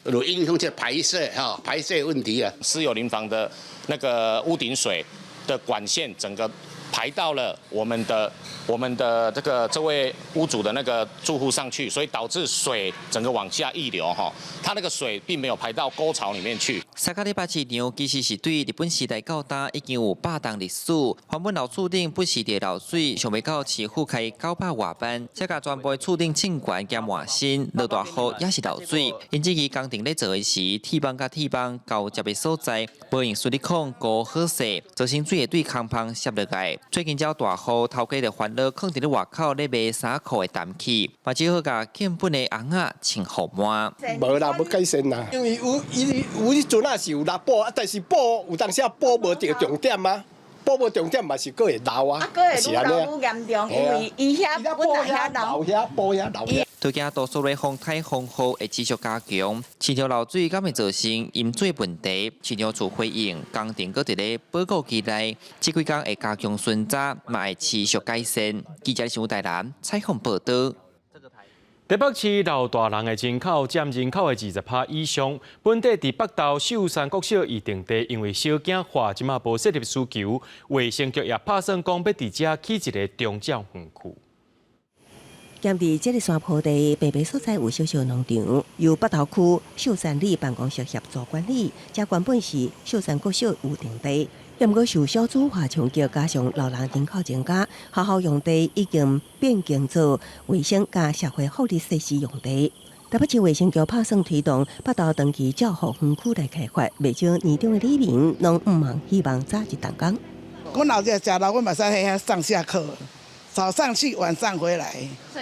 就影响这排泄排泄问题啊。私有邻房的那个屋顶水的管线整个排到了我们的这位屋主的那个住户上去，所以导致水整个往下溢流它那个水并没有排到沟槽里面去。沙卡里巴市场其实是对日本时代到今已经有8档历史，原本老厝顶不时地漏水，想袂到市府开900多万，才甲全部的厝顶浸管兼换新，落大雨也是漏水。因此伊工程咧做的时，铁棒甲铁棒交接的所在，无用水力控高好势，造成水会对空棚摄落来。最近只大雨，头家就烦恼放伫咧外口咧卖3箍的氮气，嘛只好甲建本的红仔穿好满。无啦，要改善啦，因为有迄阵啊是有拉补，但是补有当时啊补无着重点啊，补无重点嘛是佫会漏啊，是安尼啊。愈严重，因为伊遐本来遐漏遐补遐漏遐。最近多数的风台风雨会持续加强，市场漏水敢会造成饮水问题。市场处回应，工程搁伫咧报告期内，这几天会加强巡查，嘛会持续改善。记者新闻台南采访报道。台北市老大人的人口占人口的20%以上，本地伫北投秀山国小预定地，因为小囝化即马无设立需求，卫生局也拍算讲要伫遮起一个中照园区。兼伫这个山坡地北北所在有小小农场，由北投区秀山里办公室协助管理。这原本是秀山国小预定地，也毋过受小资化冲击，加上老人人口增加，学校用地已经变更做卫生加社会福利设施用地。台北市卫生局拍算推动北投长期照护园区来开发，不少年长的里民拢毋忙，希望早一档工。我老家食了，我马上还上下课。早上去，晚上回来，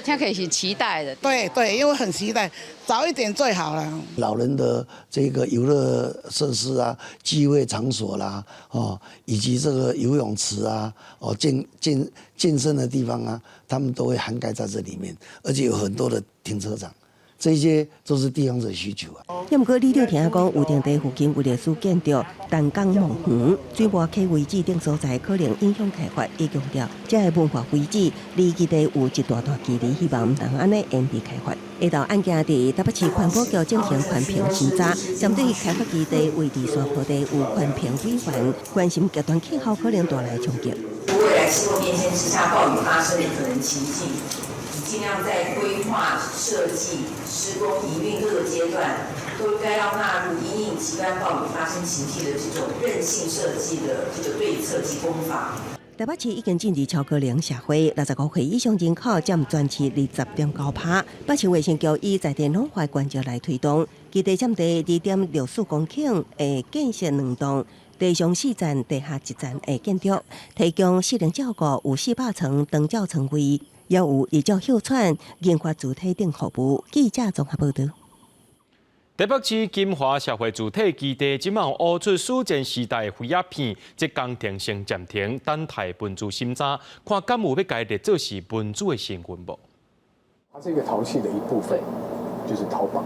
这可以是期待的。对，因为很期待，早一点最好了。老人的这个游乐设施啊，聚会场所啦，以及这个游泳池啊，健身的地方啊，他们都会涵盖在这里面，而且有很多的停车场。这些都是地方的需求啊。也毋过，你著听讲有定地附近有历史建筑，但港梦园、水磨溪遗址等所在可能影响开发，伊强调，这个文化遗址离基地有一段距离，希望毋通安尼延迟开发。下昼案件伫台北市环保局进行环评审查，针对开发基地位置山坡地有环评违反，关心极端气候可能带来冲击。未来气候变迁之下暴雨发生的可能情境。尽量在规划、设计、施工、营运各个阶段，都应该要纳入因应极端暴雨发生情境的这种韧性设计的这个对策及工法。台北市已经进入超高龄社会，65岁以上人口占全市20.9%。北市卫生局以在地农化关照来推动，基地占地2.64公顷，会建设2栋。地上4站、地下1站的建筑，提供适龄照顾，有400床长照床位。也有医疗哮喘、研发主体等服务。记者综合报道。台北市金华社会主体基地即晚挖出苏建时代的废鸦片，即工程先暂停，等待文字审查，看敢有要改列做是文字的新闻无？它是一个陶器的一部分，就是陶棒。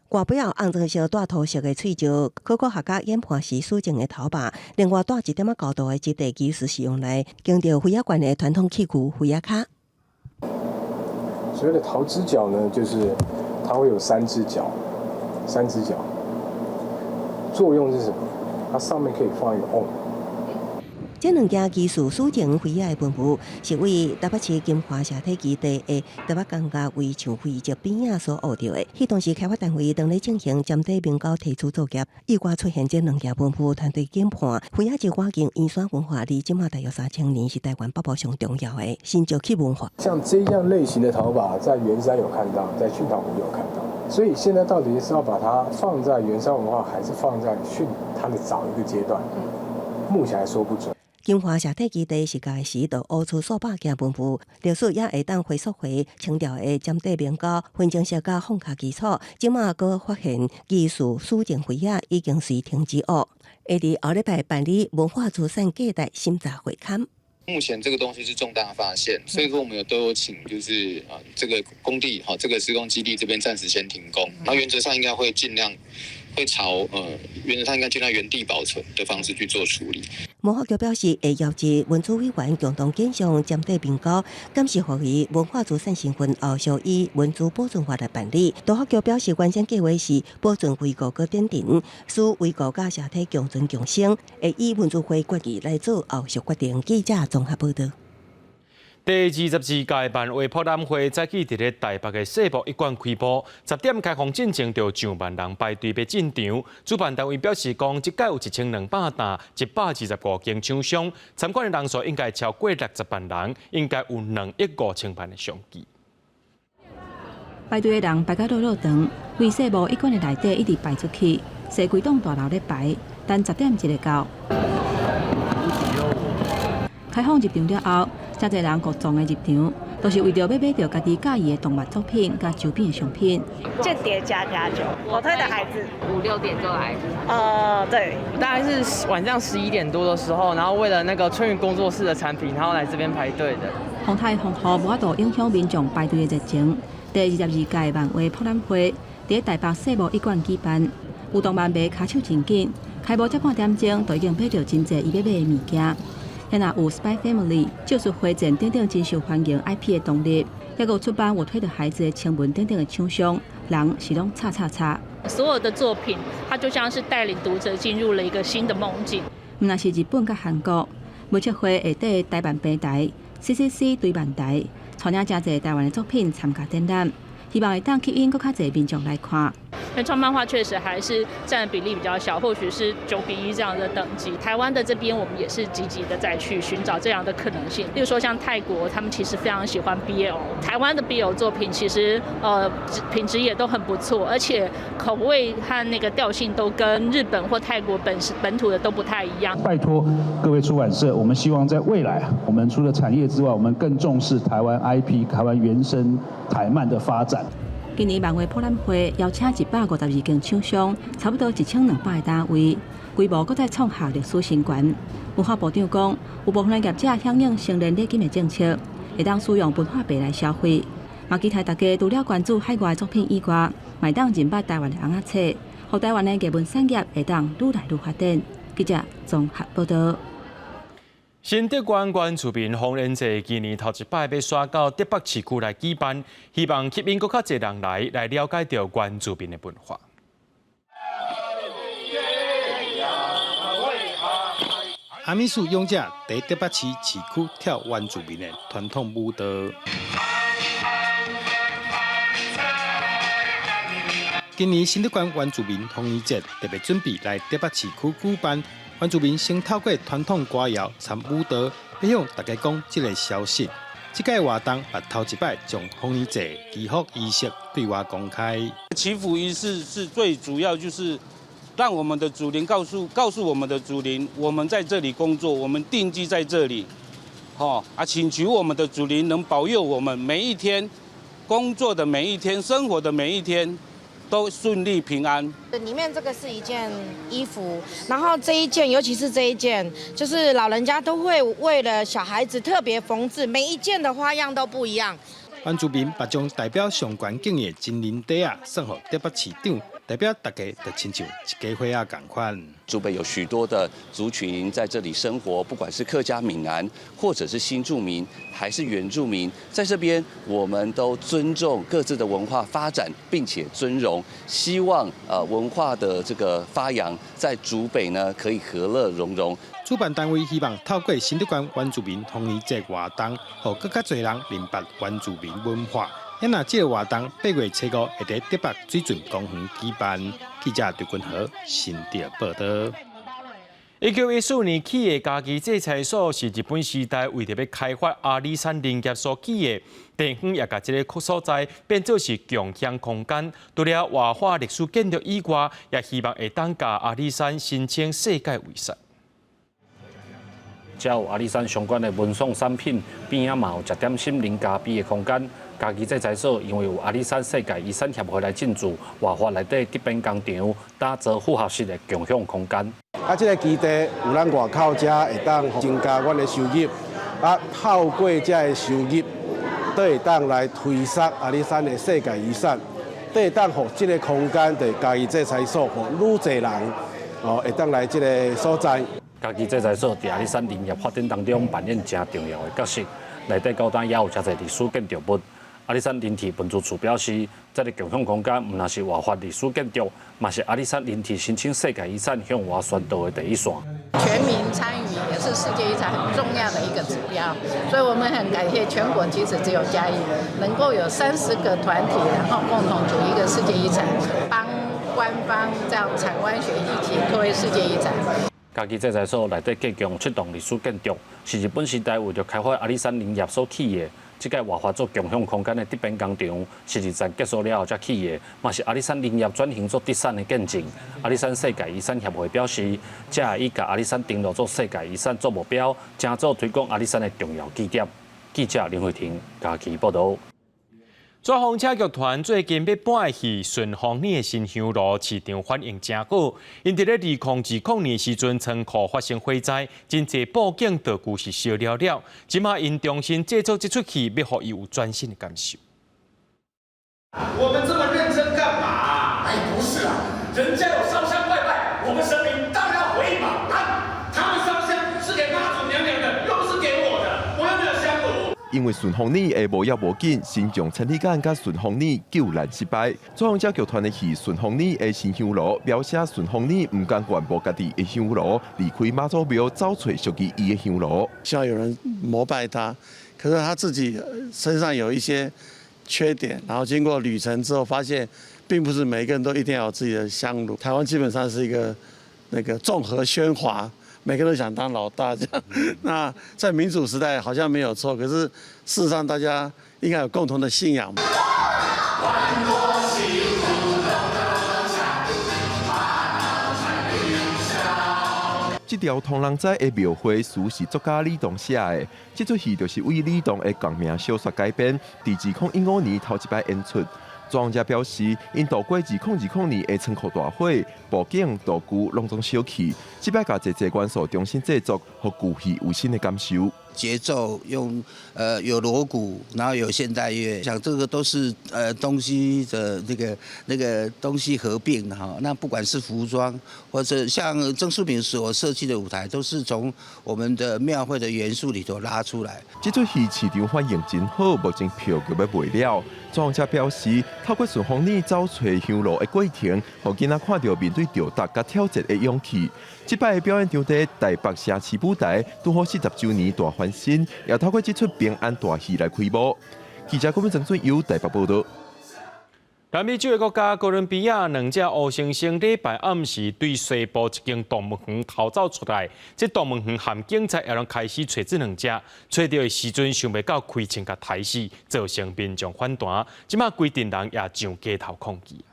外表红棕色带土色的喙石，考古学家研判是苏静的头发。另外，带1点高度的质地技术使用来经着飞鸭馆的传统器具飞鸭卡。所谓的桃之角呢，就是它会有3只脚，作用是什么？它上面可以放一个瓮。这2件技术苏静飞鸭的分布，是为台北市金华社体基地的台北港家围墙飞石边所学到的。迄当时开发单位正在进行针对民高提出作业，意外出现这2件分布，团队研判飞鸭石环境延续文化，离今嘛大约3000年，是台湾北部上重要的新石器文化。像这样类型的陶把，在圆山有看到，在训陶湖有看到。所以现在到底是要把它放在圆山文化，还是放在训它的早一个阶段？目前还说不准。金华社体基地是届时就挖出数百件文物，历史也会当回溯回清朝的尖底明膏、混正石甲放卡基础。今嘛阁发现技术苏静飞鸭已经随停止学，会伫后礼拜办理文化资产价值审查会勘。目前这个东西是重大发现，所以说我们都有请，就是这个工地这个施工基地这边暂时先停工，然后原则上应该会尽量会朝原则上应该尽量原地保存的方式去做处理。文化局表示，会邀集文资委员共同检証尖底明膏，监视予以文化资产身份后续以文资保存法来办理。都发局表示，原先计划是保存维护搁典定，使维护甲社体共存共生，会以文资会决议来做后续决定。记者综合报道。第22届万华博览会早起伫咧台北的世博一馆开播，10点开放进前就上万人排队要进场。主办单位表示讲，这届有1200担、125间厂商，参观的人数应该超过60万人，应该有2亿5千万的商机。排队的人排到落长，为世博一馆的内底一直排出去，西规栋大楼咧排，等10点就会到。开放入场了后，真侪人各种的入场，都是为着要买到家己介意的动物作品、甲周边的商品。间谍加酒，我推的孩子5、6点就来。对，大概是晚上11点多的时候，然后为了那个春雨工作室的产品，然后来这边排队的。风台风雨无法度影响民众排队的热情。第22届万华博览会伫台北世博一馆举办，有动漫迷卡手真紧，开幕才半点钟，就已经买到真侪伊要买的物件。也若有 Spy Family、救赎回战等等真受欢迎 IP 的动力，也有出版我推的孩子的青文等等的厂商，人是拢叉叉叉。所有的作品，它就像是带领读者进入了一个新的梦境。若是日本甲韩国，每测会下底台湾平台、CCC 对万台，带领真侪台湾的作品参加展览，希望会当吸引更较侪民众来看。原创漫画确实还是占的比例比较小，或许是9:1这样的等级。台湾的这边我们也是积极的在去寻找这样的可能性。例如说像泰国，他们其实非常喜欢 BL， 台湾的 BL 作品其实品质也都很不错，而且口味和那个调性都跟日本或泰国本土的都不太一样。拜托各位出版社，我们希望在未来，我们除了产业之外，我们更重视台湾 IP、台湾原生台漫的发展。今年万华博览会邀请152间厂商，差不多1200个单位，规模搁再创下历史新高。文化部长讲，有部分业者响应成人礼金的政策，会当使用文化币来消费。嘛期待大家除了关注海外作品以外，卖当认捌台湾的红仔册，让台湾的艺文产业会当愈来愈发展。记者综合报道。新竹县原住民丰年祭今年头一摆要刷到台北市区来举办，希望吸引更较侪人来了解到原住民的文化。阿美术勇者在台北市市区跳原住民的传统舞蹈。今年新竹县原住民丰年节特别准备来台北市区举办。原住民先透过传统歌谣、参舞蹈，要向大家讲这个消息。这届活动也头一摆将丰年节祈福仪式对外公开。祈福仪式是最主要，就是让我们的祖灵告诉我们的祖灵，我们在这里工作，我们定居在这里，请求我们的祖灵能保佑我们每一天工作的每一天、生活的每一天。都顺利平安。里面这个是一件衣服，然后这一件，尤其是这一件，就是老人家都会为了小孩子特别缝制，每一件的花样都不一样。原住民把将代表上关境的金灵地啊送给台北市长代表大家就亲像一家伙啊同款。竹北有许多的族群在这里生活，不管是客家、闽南，或者是新住民，还是原住民，在这边我们都尊重各自的文化发展，并且尊荣，希望文化的这个发扬在竹北呢可以和乐融融。主办单位希望透过新竹县原住民同年节活动，让更加多人明白原住民文化。因那这个活动8月7号会在台北水准公园举办。记者刘君和新店报道。1914年起的家己制裁所是日本时代为着要开发阿里山林业所起的，地方也把这个所在变作是共享空间。除了活化历史建筑以外，也希望会当甲阿里山申请世界遗产。只有阿里山相关的文创产品边仔嘛有一点心灵加比的空间。家己制裁所因为有阿里山世界遗产协会来进驻，活化内底这边工厂，打造复合式的共享空间。这个基地有咱外口遮会当增加阮的收入，透过这个收入，都会当来推广阿里山的世界遗产，都会当互这个空间的家己制裁所，互愈侪人会当来这个所在。家己制裁所在阿里山林业发展当中扮演真重要的角色，内底高档也有真侪历史建筑物。阿里山林体文资处表示，这个共享空间唔但是活化历史建筑，嘛是阿里山林体申请世界遗产向外宣导的第一线。全民参与也是世界遗产很重要的一个指标，所以我们很感谢全国，即使只有嘉义，能够有30个团体，然后共同组一个世界遗产，帮官方这样产官学一起推世界遗产。家己制裁所内底计共7栋历史建筑，是日本时代为了开发阿里山林业所起的。这个活化做共享空间的这边工厂是2战结束了后才起的，嘛是阿里山林业转型做第3的见证。阿里山世界遗产协会表示，这以甲阿里山登录做世界遗产做目标，正做推广阿里山的重要据点。记者林慧婷家己报道。左风车剧团最近要搬的戏《顺风里的新香炉》市场反应真好，因伫咧2020年时阵仓库发生火灾，真侪报警道具是烧了了。即马因重新制作这出戏，要互伊有全新的感受。我们这么认真干嘛？哎，不是啊，人家有烧香拜拜，我们神明当然要回应嘛。他们烧香是给妈祖娘娘的，又不是给我的，我又没有香炉。因为顺风里的无要无紧，新将陈立干甲顺风里救难失败。左风车剧团的戏《顺风里的新香炉》，描写顺风里唔甘愿无家己的香炉，离开妈祖庙找找属于伊的香炉。希望有人膜拜他，可是他自己身上有一些缺点，然后经过旅程之后，发现并不是每个人都一定要有自己的香炉。台湾基本上是一个综合喧哗。每个人都想当老大，这样。那在民主时代好像没有错，可是事实上大家应该有共同的信仰。这条同人仔的庙会书是作家李栋写的，这出戏就是为李栋的同名小说改编，在2015年头一摆演出。庄家表示，因度过2020年的仓库大火，布景、道具拢总烧起，这摆甲这元素重新制作，和旧戏有新的感受。节奏用有锣鼓，然后有现代乐，像这个都是东西的那个东西合并哈。那不管是服装，或者像郑树平所设计的舞台，都是从我们的庙会的元素里头拉出来。这出戏市场反应真好，目前票就要卖了。庄家表示，透过顺风里找找香炉的过程，让囡仔看到面对挑战甲挑战的勇气。这摆的表演场地台北城市舞台，拄好40周年大翻新，也透过这出平安大戏来开幕。记者郭文正准由台北报道。南美洲的国家哥伦比亚2只黑猩猩礼拜暗时对西部一间动物园逃走出来，这动物园和警察也开始找这2只，找到的时阵想袂到开枪甲杀死，造成民众反弹。即马规定人也上街头抗议。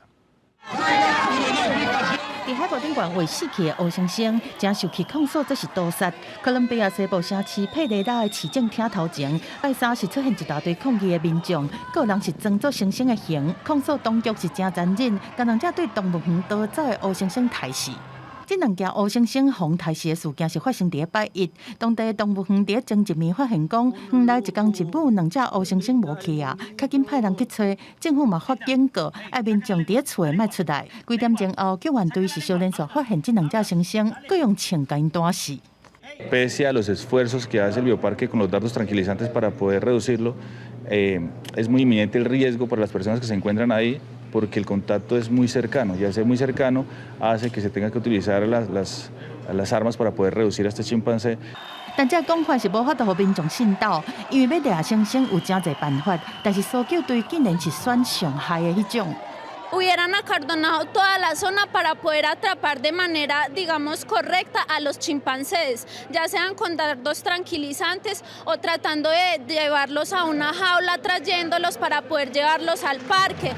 在海博宾馆为死去的黑猩猩，正受去控诉，这是屠杀。哥伦比亚西部城市佩雷拉的市政厅头前，拜三是出现一大堆抗议的民众，个人是装作猩猩的形，控诉当局是真残忍，将2只对动物园逃走的黑猩猩杀死。这两件乌猩猩红台戏的事件是发生伫拜一，当地动物园伫前一暝发现讲，园内一公一母两只乌猩猩无去啊，较紧派人去找，政府嘛发警告，爱民众伫厝莫出来。几点钟后，救援队是小连续发现这两只猩猩，佮用枪甲因打死。 Pese a los esfuerzos que hace el bioparque con los datos tranquilizantes para poder reducirlo, es muy inminente el riesgo para las personas que se encuentran ahí porque el contacto es muy cercano y al ser muy cercano hace que se tenga que utilizar las armas para poder reducir a este chimpancé. 但这讲法是无法度互民众信道，因为要抓猩猩有真侪办法，但是搜救队竟然是选上害的迄种。 hubieran acordonado toda la zona para poder atrapar de manera, digamos, correcta a los chimpancés, ya sean con dardos tranquilizantes o tratando de llevarlos a una jaula, trayéndolos para poder llevarlos al parque.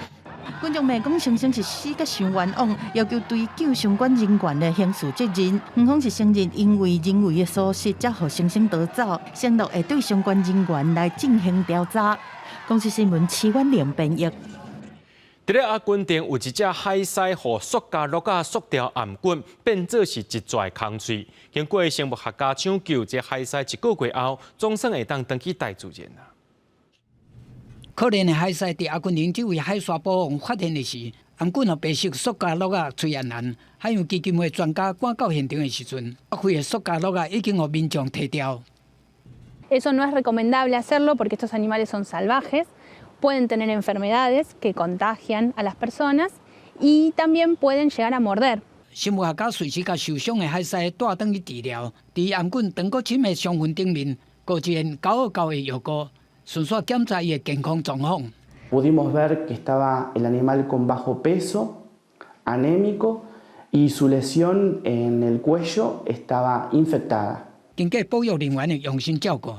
观众们讲猩猩是死甲伤冤枉，要求追究相关人员的刑事责任。园方是承认因为人为的疏失，才互猩猩逃走，承诺会对相关人员来进行调查。公司新闻7月2编译。 伫咧阿根廷有一只海狮，互塑胶落甲塑掉颔管，变做是一拽空喙。经过生物学家抢救，这海狮1个月后，总算会当登去大自然啦。可怜的海狮伫阿根廷这位海沙保王发现的时，颔管被色塑胶落啊吹暗暗。海洋基金会专家赶到现场的时阵，发现的塑胶落啊已经互民众摕掉。Eso no es recomendable hacerlo porque estos animales son salvajes. Pueden tener enfermedades que contagian a las personas y también pueden llegar a morder. 生物学家随时甲受伤的海狮带转去治疗，伫颔管长过深的伤痕顶面，搁一件929的药膏，顺续检查伊的健康状况。Pudimos ver que estaba el animal con bajo peso, anémico y su lesión en el cuello estaba infectada. 经过保育人员的用心照顾。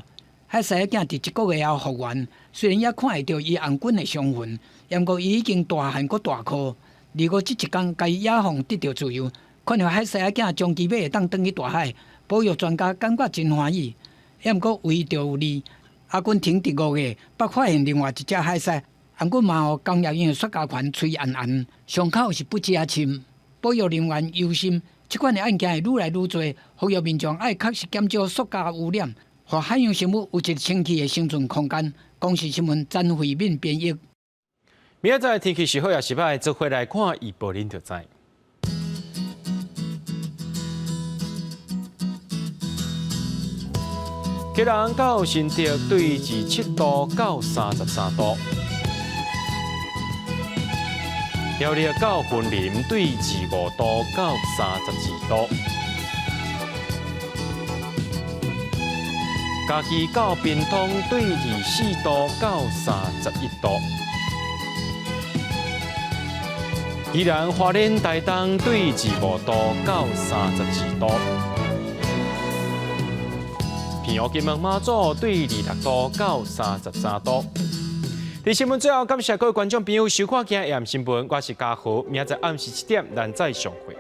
海狮仔伫1个月后复原，虽然也看会到伊颔管的伤痕，不过伊已经大汉搁大颗。如果这一天该野放得到自由，看到海狮仔将其尾会当转去大海，保育专家感觉真欢喜。不过为着有利，阿根廷伫5月捌发现另外一只海狮，颔管嘛互工业用的塑胶圈吹暗暗，伤口是不治而深。保育人员忧心，这款的案件会愈来愈多，呼吁民众爱确实减少塑胶污染。 和海洋生物有一清气的生存空间。公视新闻詹慧敏编译。明仔载天气是好也是歹，做回来看预报您就知。吉隆到新竹对27度到33度，苗栗到云林对25度到32度。 嘉义到屏东对24度到31度，宜兰花莲台东对25度到32度，平湖金门马祖对26度到33度。伫新闻最后，感谢各位观众朋友收看今日AM新闻，我是嘉豪，明仔载暗时7点咱再相会。